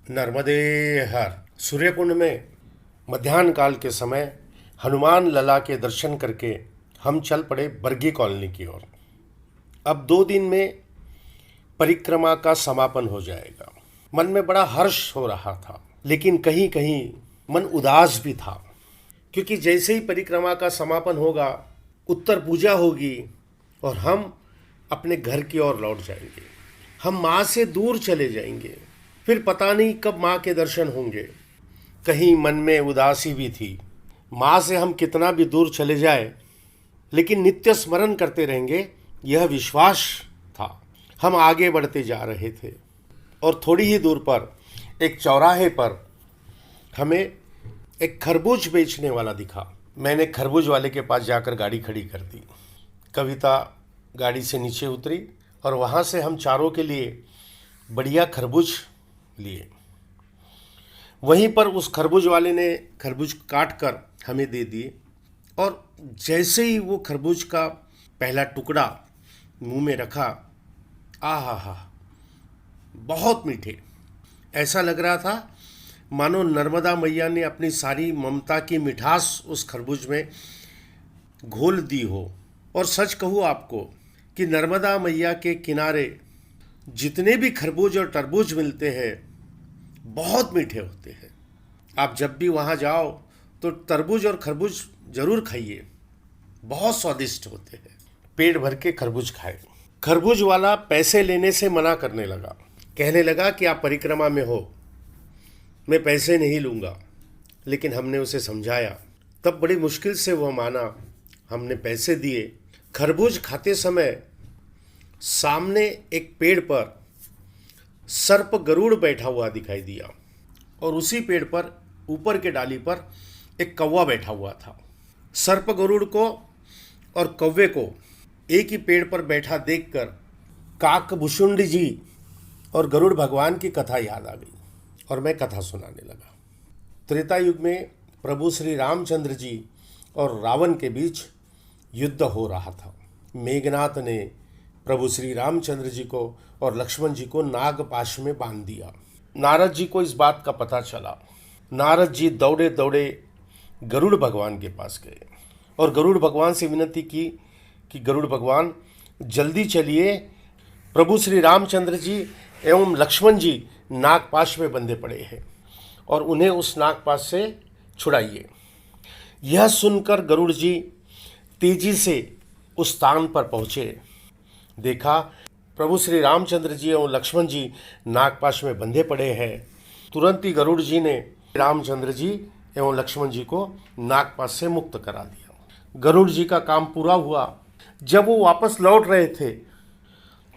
नर्मदे हर। सूर्यकुंड में मध्याह्न काल के समय हनुमान लला के दर्शन करके हम चल पड़े बरगी कॉलोनी की ओर। अब 2 दिन में परिक्रमा का समापन हो जाएगा। मन में बड़ा हर्ष हो रहा था, लेकिन कहीं कहीं मन उदास भी था, क्योंकि जैसे ही परिक्रमा का समापन होगा, उत्तर पूजा होगी और हम अपने घर की ओर लौट जाएंगे। हम माँ से दूर चले जाएंगे, फिर पता नहीं कब माँ के दर्शन होंगे। कहीं मन में उदासी भी थी। माँ से हम कितना भी दूर चले जाए, लेकिन नित्य स्मरण करते रहेंगे, यह विश्वास था। हम आगे बढ़ते जा रहे थे और थोड़ी ही दूर पर एक चौराहे पर हमें एक खरबूज बेचने वाला दिखा। मैंने खरबूज वाले के पास जाकर गाड़ी खड़ी कर दी। कविता गाड़ी से नीचे उतरी और वहाँ से हम चारों के लिए बढ़िया खरबूज लिए। वहीं पर उस खरबूज वाले ने खरबूज काट कर हमें दे दिए और जैसे ही वो खरबूज का पहला टुकड़ा मुंह में रखा, आहा हा, बहुत मीठे। ऐसा लग रहा था मानो नर्मदा मैया ने अपनी सारी ममता की मिठास उस खरबूज में घोल दी हो। और सच कहूँ आपको कि नर्मदा मैया के किनारे जितने भी खरबूज और तरबूज मिलते हैं, बहुत मीठे होते हैं। आप जब भी वहाँ जाओ तो तरबूज और खरबूज जरूर खाइए, बहुत स्वादिष्ट होते हैं। पेट भर के खरबूज खाए। खरबूज वाला पैसे लेने से मना करने लगा। कहने लगा कि आप परिक्रमा में हो, मैं पैसे नहीं लूँगा। लेकिन हमने उसे समझाया, तब बड़ी मुश्किल से वह माना। हमने पैसे दिए। खरबूज खाते समय सामने एक पेड़ पर सर्प गरुड़ बैठा हुआ दिखाई दिया और उसी पेड़ पर ऊपर के डाली पर एक कौवा बैठा हुआ था। सर्प गरुड़ को और कौवे को एक ही पेड़ पर बैठा देखकर काकभुषुंड जी और गरुड़ भगवान की कथा याद आ गई और मैं कथा सुनाने लगा। त्रेता युग में प्रभु श्री रामचंद्र जी और रावण के बीच युद्ध हो रहा था। मेघनाथ ने प्रभु श्री रामचंद्र जी को और लक्ष्मण जी को नागपाश में बांध दिया। नारद जी को इस बात का पता चला। नारद जी दौड़े दौड़े गरुड़ भगवान के पास गए और गरुड़ भगवान से विनती की कि गरुड़ भगवान जल्दी चलिए, प्रभु श्री रामचंद्र जी एवं लक्ष्मण जी नागपाश में बंधे पड़े हैं और उन्हें उस नागपाश से छुड़ाइए। यह सुनकर गरुड़ जी तेजी से उस स्थान पर पहुँचे। देखा प्रभु श्री रामचंद्र जी एवं लक्ष्मण जी नागपाश में बंधे पड़े हैं। तुरंत ही गरुड़ जी ने रामचंद्र जी एवं लक्ष्मण जी को नागपाश से मुक्त करा दिया। गरुड़ जी का काम पूरा हुआ। जब वो वापस लौट रहे थे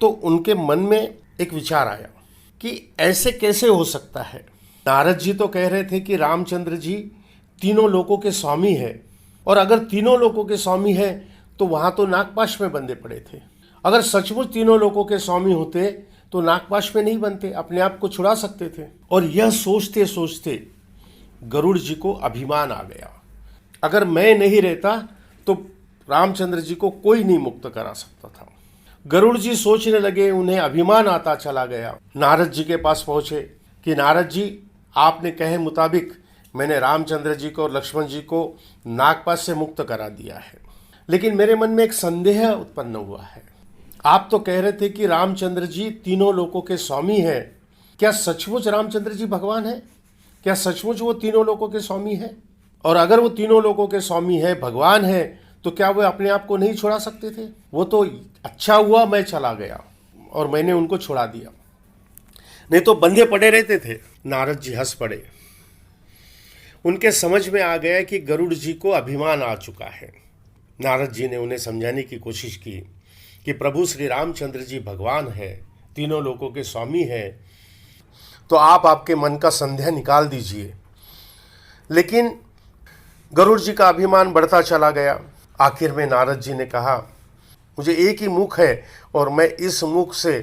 तो उनके मन में एक विचार आया कि ऐसे कैसे हो सकता है। नारद जी तो कह रहे थे कि रामचंद्र जी तीनों लोकों के स्वामी है, और अगर तीनों लोकों के स्वामी है तो वहाँ तो नागपाश में बंधे पड़े थे। अगर सचमुच तीनों लोकों के स्वामी होते तो नागपाश में नहीं बनते, अपने आप को छुड़ा सकते थे। और यह सोचते सोचते गरुड़ जी को अभिमान आ गया, अगर मैं नहीं रहता तो रामचंद्र जी को कोई नहीं मुक्त करा सकता था। गरुड़ जी सोचने लगे, उन्हें अभिमान आता चला गया। नारद जी के पास पहुँचे कि नारद जी, आपने कहे मुताबिक मैंने रामचंद्र जी को और लक्ष्मण जी को नागपाश से मुक्त करा दिया है, लेकिन मेरे मन में एक संदेह उत्पन्न हुआ है। आप तो कह रहे थे कि रामचंद्र जी तीनों लोकों के स्वामी हैं। क्या सचमुच रामचंद्र जी भगवान है? क्या सचमुच वो तीनों लोकों के स्वामी है? और अगर वो तीनों लोकों के स्वामी है, भगवान है, तो क्या वो अपने आप को नहीं छुड़ा सकते थे? वो तो अच्छा हुआ मैं चला गया और मैंने उनको छुड़ा दिया, नहीं तो बंधे पड़े रहते थे। नारद जी हंस पड़े। उनके समझ में आ गया कि गरुड़ जी को अभिमान आ चुका है। नारद जी ने उन्हें समझाने की कोशिश की कि प्रभु श्री रामचंद्र जी भगवान है, तीनों लोकों के स्वामी है, तो आप आपके मन का संदेह निकाल दीजिए। लेकिन गरुड़ जी का अभिमान बढ़ता चला गया। आखिर में नारद जी ने कहा, मुझे एक ही मुख है और मैं इस मुख से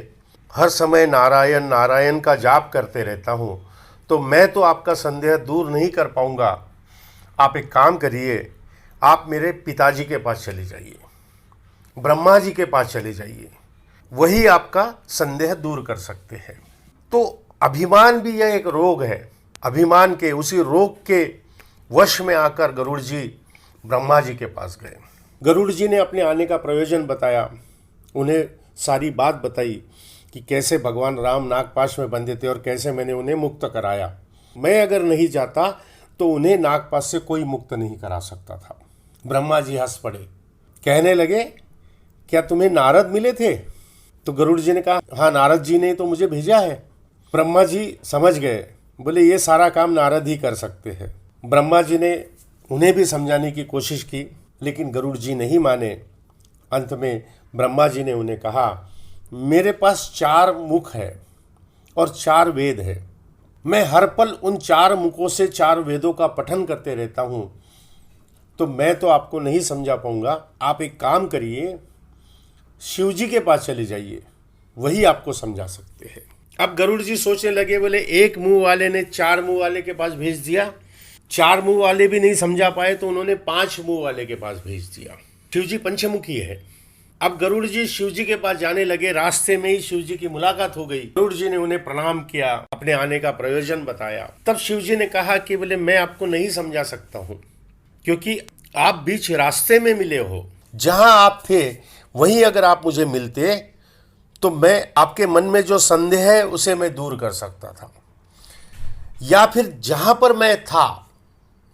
हर समय नारायण नारायण का जाप करते रहता हूँ, तो मैं तो आपका संदेह दूर नहीं कर पाऊँगा। आप एक काम करिए, आप मेरे पिताजी के पास चले जाइए, ब्रह्मा जी के पास चले जाइए, वही आपका संदेह दूर कर सकते हैं। तो अभिमान भी यह एक रोग है। अभिमान के उसी रोग के वश में आकर गरुड़ जी ब्रह्मा जी के पास गए। गरुड़ जी ने अपने आने का प्रयोजन बताया, उन्हें सारी बात बताई कि कैसे भगवान राम नागपाश में बंधे थे और कैसे मैंने उन्हें मुक्त कराया। मैं अगर नहीं जाता तो उन्हें नागपाश से कोई मुक्त नहीं करा सकता था। ब्रह्मा जी हंस पड़े, कहने लगे, क्या तुम्हें नारद मिले थे? तो गरुड़ जी ने कहा, हाँ, नारद जी ने तो मुझे भेजा है। ब्रह्मा जी समझ गए, बोले ये सारा काम नारद ही कर सकते हैं। ब्रह्मा जी ने उन्हें भी समझाने की कोशिश की, लेकिन गरुड़ जी नहीं माने। अंत में ब्रह्मा जी ने उन्हें कहा, मेरे पास 4 मुख है और 4 वेद है। मैं हर पल उन 4 मुखों से 4 वेदों का पठन करते रहता हूँ, तो मैं तो आपको नहीं समझा पाऊंगा। आप एक काम करिए, शिव जी के पास चले जाइए, वही आपको समझा सकते हैं। अब गरुड़ जी सोचने लगे, बोले एक मुंह वाले ने 4 मुंह वाले के पास भेज दिया, 4 मुंह वाले भी नहीं समझा पाए तो उन्होंने 5 मुंह वाले के पास भेज दिया। शिव जी पंचमुखी है। अब गरुड़ जी शिव जी के पास जाने लगे। रास्ते में ही शिव जी की मुलाकात हो गई। गरुड़ जी ने उन्हें प्रणाम किया, अपने आने का प्रयोजन बताया। तब शिव जी ने कहा कि बोले मैं आपको नहीं समझा सकता हूँ, क्योंकि आप बीच रास्ते में मिले हो। जहां आप थे वहीं अगर आप मुझे मिलते तो मैं आपके मन में जो संदेह है उसे मैं दूर कर सकता था, या फिर जहां पर मैं था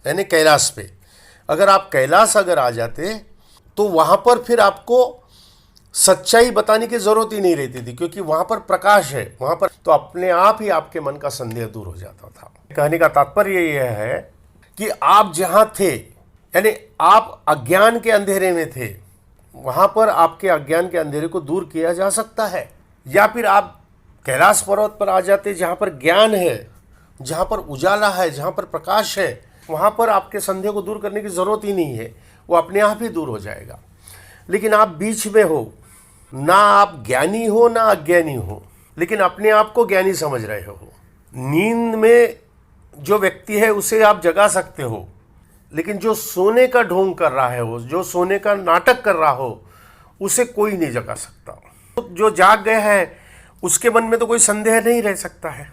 यानी कैलाश पे, अगर आप कैलाश अगर आ जाते तो वहां पर फिर आपको सच्चाई बताने की जरूरत ही नहीं रहती थी, क्योंकि वहां पर प्रकाश है, वहां पर तो अपने आप ही आपके मन का संदेह दूर हो जाता था। कहने का तात्पर्य यह है कि आप जहां थे यानी आप अज्ञान के अंधेरे में थे, वहां पर आपके अज्ञान के अंधेरे को दूर किया जा सकता है। या फिर आप कैलाश पर्वत पर आ जाते जहां पर ज्ञान है, जहां पर उजाला है, जहां पर प्रकाश है, वहां पर आपके संदेह को दूर करने की जरूरत ही नहीं है, वो अपने आप ही दूर हो जाएगा। लेकिन आप बीच में हो, ना आप ज्ञानी हो ना अज्ञानी हो, लेकिन अपने आप को ज्ञानी समझ रहे हो। नींद में जो व्यक्ति है उसे आप जगा सकते हो, लेकिन जो सोने का ढोंग कर रहा है, वो जो सोने का नाटक कर रहा हो, उसे कोई नहीं जगा सकता। जो जाग गया है उसके मन में तो कोई संदेह नहीं रह सकता है।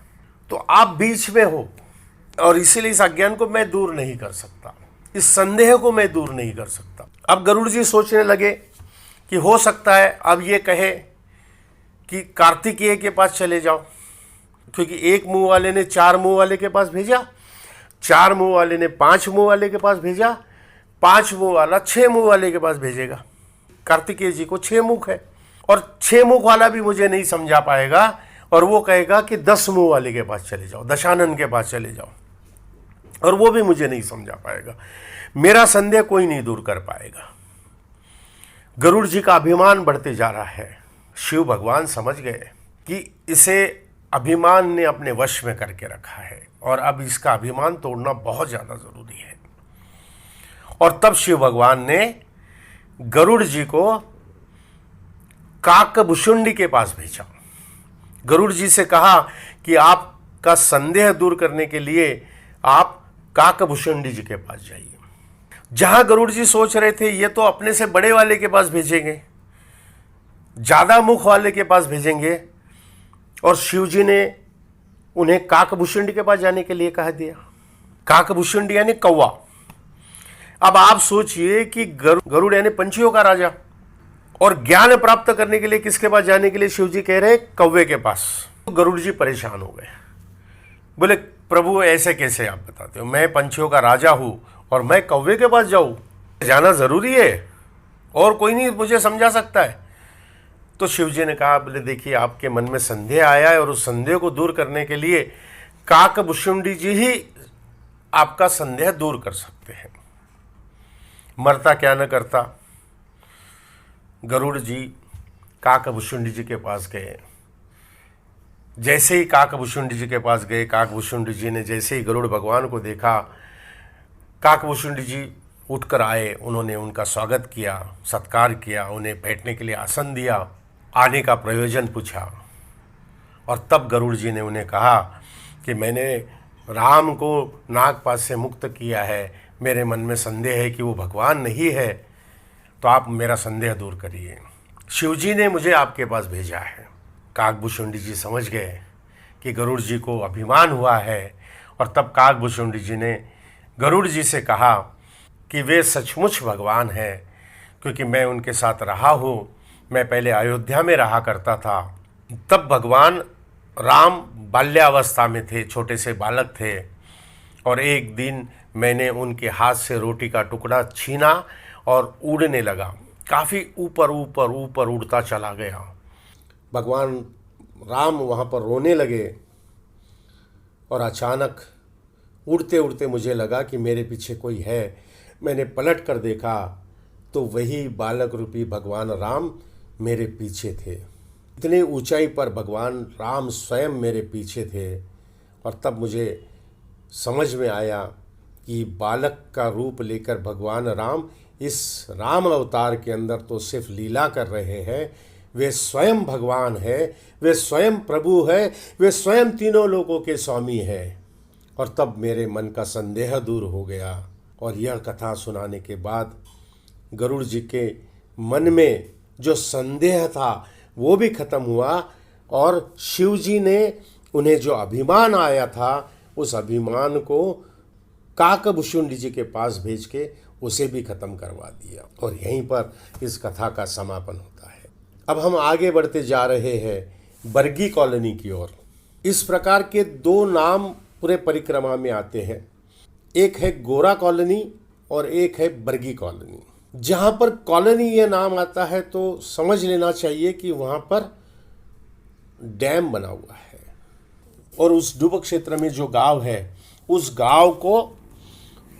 तो आप बीच में हो और इसीलिए इस अज्ञान को मैं दूर नहीं कर सकता, इस संदेह को मैं दूर नहीं कर सकता। अब गरुड़ जी सोचने लगे कि हो सकता है अब ये कहे कि कार्तिकेय के पास चले जाओ, क्योंकि एक मुंह वाले ने 4 मुंह वाले के पास भेजा, 4 मुंह वाले ने 5 मुंह वाले के पास भेजा, 5 मुंह वाला 6 मुंह वाले के पास भेजेगा। कार्तिकेय जी को 6 मुख है और 6 मुख वाला भी मुझे नहीं समझा पाएगा, और वो कहेगा कि 10 मुंह वाले के पास चले जाओ, दशानन के पास चले जाओ, और वो भी मुझे नहीं समझा पाएगा। मेरा संदेह कोई नहीं दूर कर पाएगा। गरुड़ जी का अभिमान बढ़ते जा रहा है। शिव भगवान समझ गए कि इसे अभिमान ने अपने वश में करके रखा है और अब इसका अभिमान तोड़ना बहुत ज़्यादा ज़रूरी है। और तब शिव भगवान ने गरुड़ जी को काकभुशुंडी के पास भेजा। गरुड़ जी से कहा कि आपका संदेह दूर करने के लिए आप काकभुशुंडी जी के पास जाइए। जहां गरुड़ जी सोच रहे थे ये तो अपने से बड़े वाले के पास भेजेंगे, ज्यादा मुख वाले के पास भेजेंगे, और शिव जी ने उन्हें काकभुशुंडी के पास जाने के लिए कह दिया। काकभुशुंडी यानी कौवा। अब आप सोचिए कि गरुड़ यानी पंछियों का राजा, और ज्ञान प्राप्त करने के लिए किसके पास जाने के लिए शिव जी कह रहे कौवे के पास। तो गरुड़ जी परेशान हो गए, बोले प्रभु ऐसे कैसे आप बताते हो, मैं पंछियों का राजा हूं और मैं कौवे के पास जाऊं, जाना जरूरी है और कोई नहीं मुझे समझा सकता है। तो शिव जी ने कहा, बोले देखिए आपके मन में संदेह आया है और उस संदेह को दूर करने के लिए काकभुशुंडी जी ही आपका संदेह दूर कर सकते हैं। मरता क्या न करता, गरुड़ जी काकभुशुंडी जी के पास गए। जैसे ही काकभुशुंडी जी के पास गए, काकभुशुंडी जी ने जैसे ही गरुड़ भगवान को देखा, काकभुशुंडी जी उठकर आए, उन्होंने उनका स्वागत किया, सत्कार किया, उन्हें बैठने के लिए आसन दिया, आने का प्रयोजन पूछा। और तब गरुड़ जी ने उन्हें कहा कि मैंने राम को नागपाश से मुक्त किया है, मेरे मन में संदेह है कि वो भगवान नहीं है, तो आप मेरा संदेह दूर करिए। शिव जी ने मुझे आपके पास भेजा है। काकभुशुंडी जी समझ गए कि गरुड़ जी को अभिमान हुआ है। और तब काकभूषुंडी जी ने गरुड़ जी से कहा कि वे सचमुच भगवान हैं, क्योंकि मैं उनके साथ रहा हूँ। मैं पहले अयोध्या में रहा करता था, तब भगवान राम बाल्यावस्था में थे, छोटे से बालक थे। और एक दिन मैंने उनके हाथ से रोटी का टुकड़ा छीना और उड़ने लगा, काफ़ी ऊपर ऊपर ऊपर उड़ता चला गया। भगवान राम वहाँ पर रोने लगे और अचानक उड़ते उड़ते मुझे लगा कि मेरे पीछे कोई है। मैंने पलट कर देखा तो वही बालक रूपी भगवान राम मेरे पीछे थे। इतनी ऊंचाई पर भगवान राम स्वयं मेरे पीछे थे। और तब मुझे समझ में आया कि बालक का रूप लेकर भगवान राम इस राम अवतार के अंदर तो सिर्फ लीला कर रहे हैं, वे स्वयं भगवान हैं, वे स्वयं प्रभु हैं, वे स्वयं तीनों लोगों के स्वामी हैं। और तब मेरे मन का संदेह दूर हो गया। और यह कथा सुनाने के बाद गरुड़ जी के मन में जो संदेह था वो भी खत्म हुआ। और शिव जी ने उन्हें जो अभिमान आया था उस अभिमान को काकभूषुंडी जी के पास भेज के उसे भी खत्म करवा दिया। और यहीं पर इस कथा का समापन होता है। अब हम आगे बढ़ते जा रहे हैं बरगी कॉलोनी की ओर। इस प्रकार के दो नाम पूरे परिक्रमा में आते हैं, एक है गोरा कॉलोनी और एक है बरगी कॉलोनी। जहाँ पर कॉलोनी ये नाम आता है तो समझ लेना चाहिए कि वहाँ पर डैम बना हुआ है। और उस डूबक क्षेत्र में जो गांव है, उस गांव को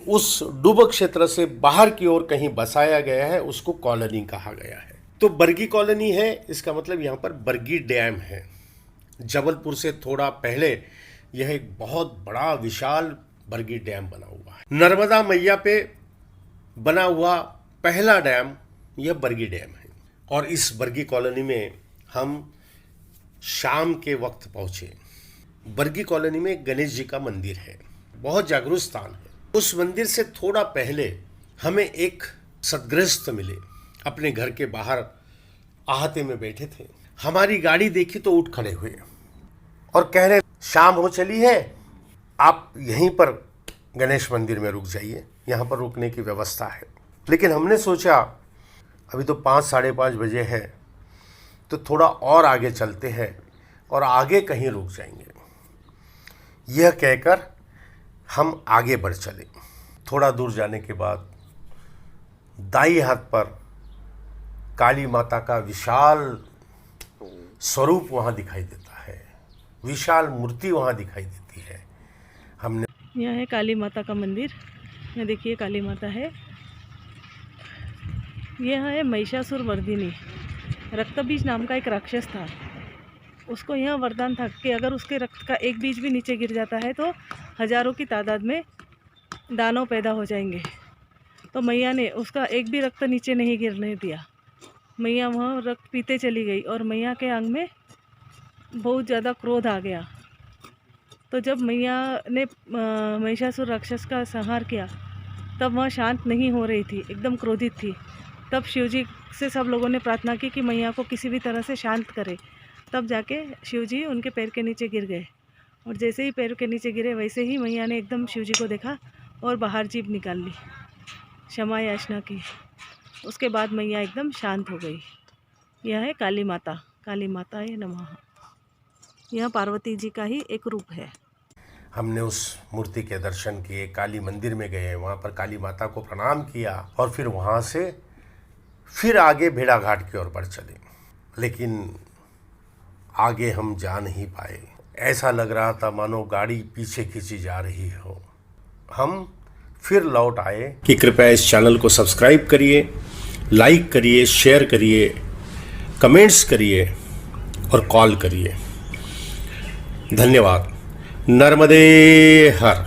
उस डूबक क्षेत्र से बाहर की ओर कहीं बसाया गया है, उसको कॉलोनी कहा गया है। तो बरगी कॉलोनी है, इसका मतलब यहाँ पर बरगी डैम है। जबलपुर से थोड़ा पहले यह एक बहुत बड़ा विशाल बरगी डैम बना हुआ है। नर्मदा मैया पे बना हुआ पहला डैम यह बरगी डैम है। और इस बरगी कॉलोनी में हम शाम के वक्त पहुँचे। बरगी कॉलोनी में गणेश जी का मंदिर है, बहुत जागरूक स्थान है। उस मंदिर से थोड़ा पहले हमें एक सदगृहस्थ मिले, अपने घर के बाहर आहते में बैठे थे। हमारी गाड़ी देखी तो उठ खड़े हुए और कह रहे शाम हो चली है, आप यहीं पर गणेश मंदिर में रुक जाइए, यहाँ पर रुकने की व्यवस्था है। लेकिन हमने सोचा अभी तो 5 साढ़े 5 बजे है, तो थोड़ा और आगे चलते हैं और आगे कहीं रुक जाएंगे। यह कहकर हम आगे बढ़ चले। थोड़ा दूर जाने के बाद दाई हाथ पर काली माता का विशाल स्वरूप वहाँ दिखाई देता है, विशाल मूर्ति वहाँ दिखाई देती है। हमने यह है काली माता का मंदिर। यह देखिए काली माता है। यह है महिषासुर वर्धिनी। रक्तबीज नाम का एक राक्षस था। उसको यह वरदान था कि अगर उसके रक्त का एक बीज भी नीचे गिर जाता है तो हजारों की तादाद में दानव पैदा हो जाएंगे। तो मैया ने उसका एक भी रक्त नीचे नहीं गिरने दिया। मैया वहाँ रक्त पीते चली गई और मैया के अंग में बहुत ज़्यादा क्रोध आ गया। तो जब मैया ने महिषासुर राक्षस का संहार किया तब वह शांत नहीं हो रही थी, एकदम क्रोधित थी। तब शिवजी से सब लोगों ने प्रार्थना की कि मैया को किसी भी तरह से शांत करे। तब जाके शिवजी उनके पैर के नीचे गिर गए। और जैसे ही पैर के नीचे गिरे वैसे ही मैया ने एकदम शिवजी को देखा और बाहर जीभ निकाल ली, क्षमा याचना की। उसके बाद मैया एकदम शांत हो गई। यह है काली माता। काली माता है नमः। यह पार्वती जी का ही एक रूप है। हमने उस मूर्ति के दर्शन किए, काली मंदिर में गए, वहाँ पर काली माता को प्रणाम किया और फिर वहाँ से फिर आगे भेड़ा घाट की ओर बढ़ चले। लेकिन आगे हम जा नहीं पाए। ऐसा लग रहा था मानो गाड़ी पीछे खींची जा रही हो। हम फिर लौट आए कि कृपया इस चैनल को सब्सक्राइब करिए, लाइक करिए, शेयर करिए, कमेंट्स करिए और कॉल करिए। धन्यवाद। नर्मदे हर।